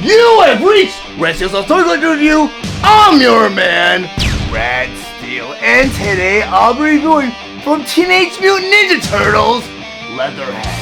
You have reached Red Steele's Authority Review. I'm your man, Red Steele, and today I'll be reviewing from Teenage Mutant Ninja Turtles, Leatherhead.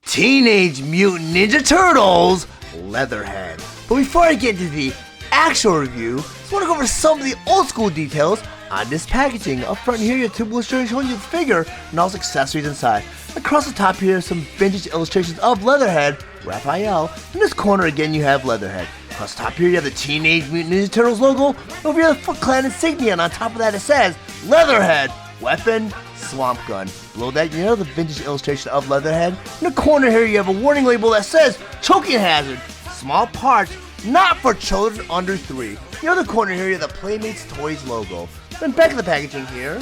Teenage Mutant Ninja Turtles, Leatherhead. But before I get to the actual review, I just want to go over some of the old school details on this packaging. Up front here, you have two illustrations showing you the figure and all its accessories inside. Across the top here, some vintage illustrations of Leatherhead, Raphael. In this corner again, you have Leatherhead. Across the top here, you have the Teenage Mutant Ninja Turtles logo. Over here, the Foot Clan insignia, and on top of that, it says Leatherhead, weapon, swamp gun. Below that, you know the vintage illustration of Leatherhead. In the corner here, you have a warning label that says choking hazard, small parts, not for children under 3. In the other corner here, you have the Playmates Toys logo. Then back in the packaging here,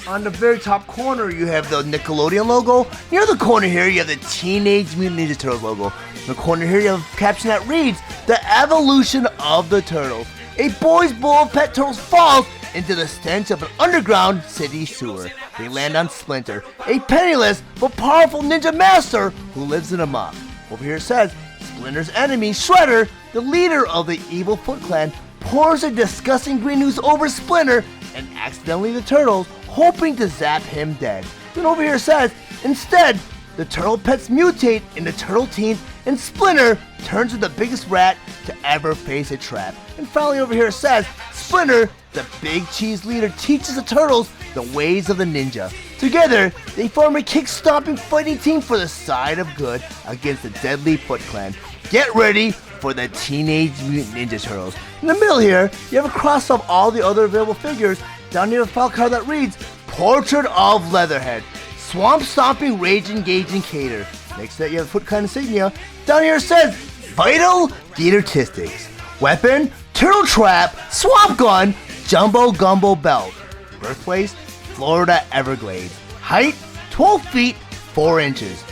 on the very top corner, you have the Nickelodeon logo. In the other corner here, you have the Teenage Mutant Ninja Turtles logo. In the corner here, you have a caption that reads, The Evolution of the Turtles. A boy's bowl of pet turtles falls into the stench of an underground city sewer. They land on Splinter, a penniless but powerful ninja master who lives in a muck. Over here it says, Splinter's enemy, Shredder, the leader of the evil Foot Clan, pours a disgusting green ooze over Splinter and accidentally the turtles, hoping to zap him dead. Then over here it says, instead, the turtle pets mutate into turtle teens and Splinter turns into the biggest rat to ever face a trap. And finally over here it says, Splinter, the big cheese leader, teaches the turtles the ways of the ninja. Together, they form a kick-stomping fighting team for the side of good against the deadly Foot Clan. Get ready for the Teenage Mutant Ninja Turtles. In the middle here, you have a cross of all the other available figures. Down here, a file card that reads, Portrait of Leatherhead, Swamp Stomping, Rage Engaging Cater. Next to that, you have the Foot Clan insignia. Down here it says, Vital Gatortistics. Weapon, Turtle Trap, Swamp Gun, Jumbo Gumbo Belt. Birthplace, Florida Everglades. Height, 12 feet, 4 inches.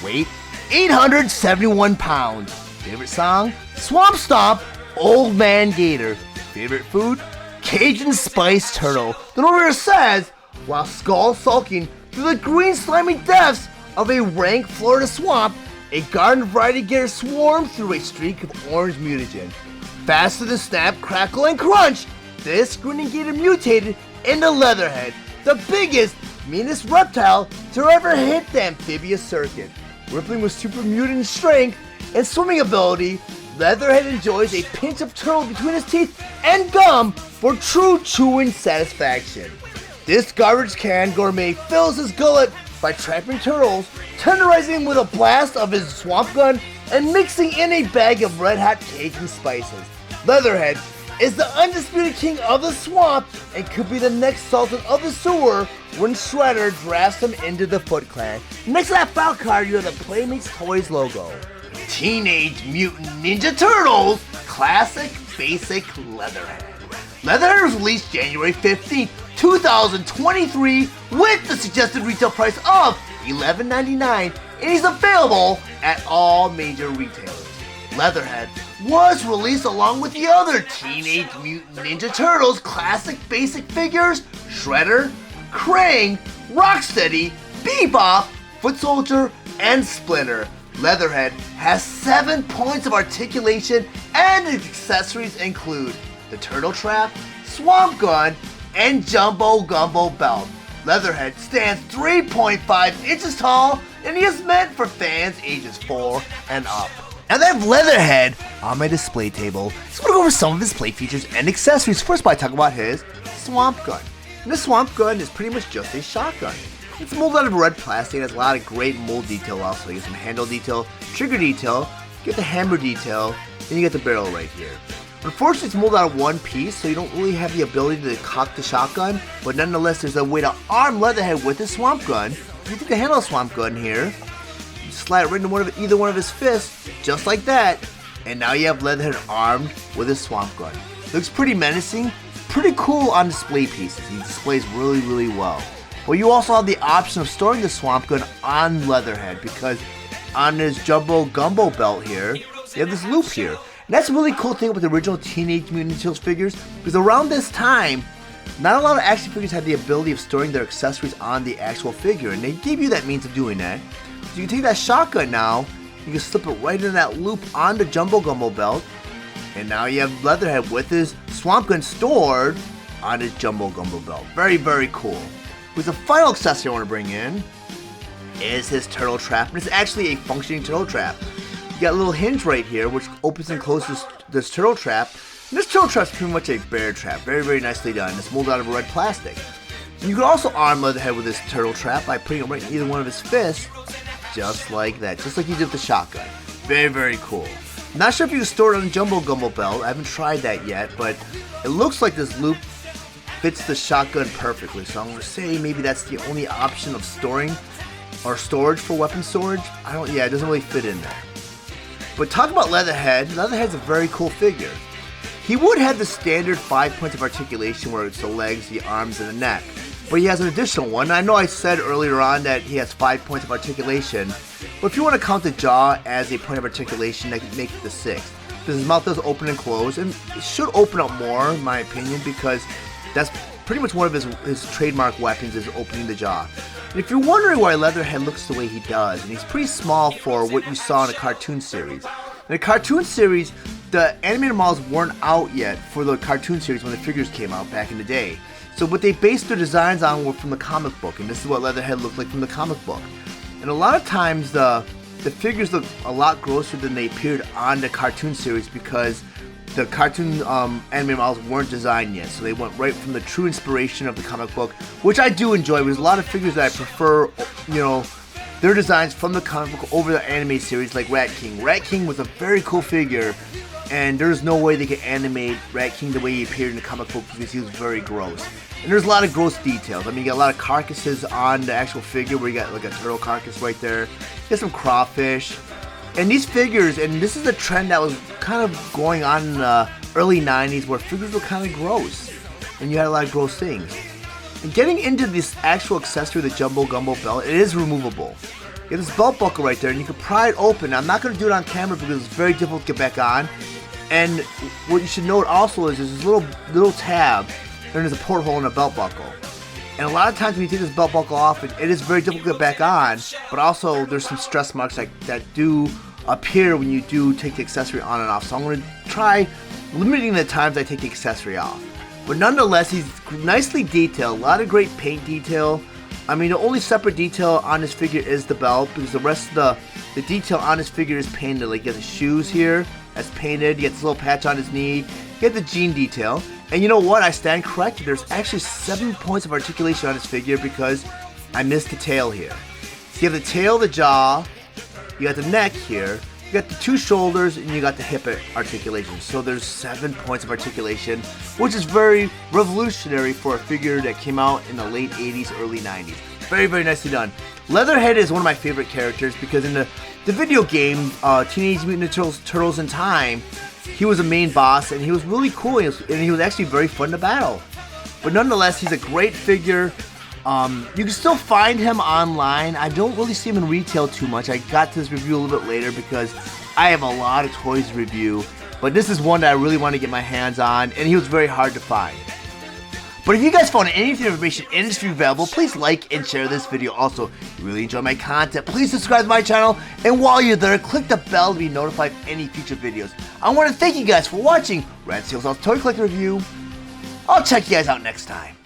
Weight, 871 pounds. Favorite song, Swamp Stomp, Old Man Gator. Favorite food, Cajun Spice Turtle. Then over here it says, while skull sulking through the green slimy depths of a rank Florida swamp, a garden variety gator swarmed through a streak of orange mutagen. Faster than snap, crackle, and crunch, this grinning gator mutated into Leatherhead, the biggest, meanest reptile to ever hit the amphibious circuit. Rippling with super mutant strength and swimming ability, Leatherhead enjoys a pinch of turtle between his teeth and gum for true chewing satisfaction. This garbage can gourmet fills his gullet by trapping turtles, tenderizing with a blast of his swamp gun, and mixing in a bag of red-hot Cajun spices. Leatherhead is the undisputed king of the swamp and could be the next sultan of the sewer when Shredder drafts him into the Foot Clan. Next to that file card, you have the Playmates Toys logo. Teenage Mutant Ninja Turtles, Classic Basic Leatherhead. Leatherhead was released January 15th, 2023 with the suggested retail price of $11.99 and is available at all major retailers. Leatherhead was released along with the other Teenage Mutant Ninja Turtles classic basic figures, Shredder, Krang, Rocksteady, Bebop, Foot Soldier, and Splinter. Leatherhead has 7 points of articulation and its accessories include the Turtle Trap, Swamp Gun, and Jumbo Gumbo Belt. Leatherhead stands 3.5 inches tall and he is meant for fans ages 4 and up. Now that I have Leatherhead on my display table, let's go over some of his play features and accessories. First by talking about his Swamp Gun. And the Swamp Gun is pretty much just a shotgun. It's molded out of red plastic and has a lot of great mold detail also. You get some handle detail, trigger detail, you get the hammer detail, then you get the barrel right here. Unfortunately, it's molded out of one piece, so you don't really have the ability to cock the shotgun, but nonetheless, there's a way to arm Leatherhead with the Swamp Gun. You take the handle of the Swamp Gun here, you slide it right into either one of his fists, just like that, And now you have Leatherhead armed with his swamp gun. Looks pretty menacing, pretty cool on display pieces. He displays really well. But you also have the option of storing the swamp gun on Leatherhead, because on his Jumbo Gumbo belt here, you have this loop here. And that's a really cool thing about the original Teenage Mutant Ninja Turtles figures, because around this time, not a lot of action figures had the ability of storing their accessories on the actual figure, and they gave you that means of doing that. So you can take that shotgun now, you can slip it right in that loop on the Jumbo Gumbo belt, and now you have Leatherhead with his swamp gun stored on his Jumbo Gumbo belt. Very cool. With the final accessory I want to bring in is his turtle trap, and it's actually a functioning turtle trap. You got a little hinge right here which opens and closes this turtle trap. And this turtle trap is pretty much a bear trap. Very nicely done. It's molded out of red plastic. And you can also arm Leatherhead with this turtle trap by putting it right in either one of his fists, just like that, just like you did with the shotgun. Very cool. Not sure if you can store it on the Jumbo Gumbo belt. I haven't tried that yet, but it looks like this loop fits the shotgun perfectly. So I'm gonna say maybe that's the only option of storing or storage for weapon storage. Yeah, it doesn't really fit in there. But talk about Leatherhead. Leatherhead's a very cool figure. He would have the standard 5 points of articulation where it's the legs, the arms, and the neck. But he has an additional one. I know I said earlier on that he has 5 points of articulation, but if you want to count the jaw as a point of articulation, that could make it the 6th. Because his mouth does open and close, and it should open up more, in my opinion, because that's pretty much one of his trademark weapons is opening the jaw. And if you're wondering why Leatherhead looks the way he does, and he's pretty small for what you saw in a cartoon series. In the cartoon series, the animated models weren't out yet for the cartoon series when the figures came out back in the day. So what they based their designs on were from the comic book, and this is what Leatherhead looked like from the comic book. And a lot of times the figures look a lot grosser than they appeared on the cartoon series because the cartoon animated models weren't designed yet, so they went right from the true inspiration of the comic book, which I do enjoy. There's a lot of figures that I prefer, their designs from the comic book over the anime series, like Rat King. Rat King was a very cool figure, and there's no way they could animate Rat King the way he appeared in the comic book because he was very gross. And there's a lot of gross details. I mean, you got a lot of carcasses on the actual figure where you got like a turtle carcass right there. You got some crawfish. And these figures, and this is a trend that was kind of going on in the early 90s where figures were kind of gross. And you had a lot of gross things. And getting into this actual accessory, the Jumbo Gumbo belt, it is removable. You have this belt buckle right there, and you can pry it open. I'm not going to do it on camera because it's very difficult to get back on. And what you should note also is there's this little tab, and there's a porthole in the belt buckle. And a lot of times when you take this belt buckle off, it is very difficult to get back on, but also there's some stress marks that do appear when you do take the accessory on and off. So I'm going to try limiting the times I take the accessory off. But nonetheless, he's nicely detailed, a lot of great paint detail. I mean, the only separate detail on this figure is the belt, because the rest of the detail on his figure is painted. Like, you got the shoes here, that's painted, you get this little patch on his knee, you get the jean detail. And you know what, I stand corrected, there's actually 7 points of articulation on his figure because I missed the tail here. So you have the tail, the jaw, you got the neck here, you got the 2 shoulders, and you got the hip articulation. So there's 7 points of articulation, which is very revolutionary for a figure that came out in the late 80s, early 90s. Very nicely done. Leatherhead is one of my favorite characters because in the video game, Teenage Mutant Ninja Turtles in Time, he was a main boss, and he was really cool, and he was actually very fun to battle. But nonetheless, he's a great figure. You can still find him online. I don't really see him in retail too much. I got to this review a little bit later because I have a lot of toys to review. But this is one that I really want to get my hands on, and he was very hard to find. But if you guys found any of the information in this review valuable, please like and share this video. Also, if you really enjoy my content, please subscribe to my channel. And while you're there, click the bell to be notified of any future videos. I want to thank you guys for watching Red Steele's Toy Collector Review. I'll check you guys out next time.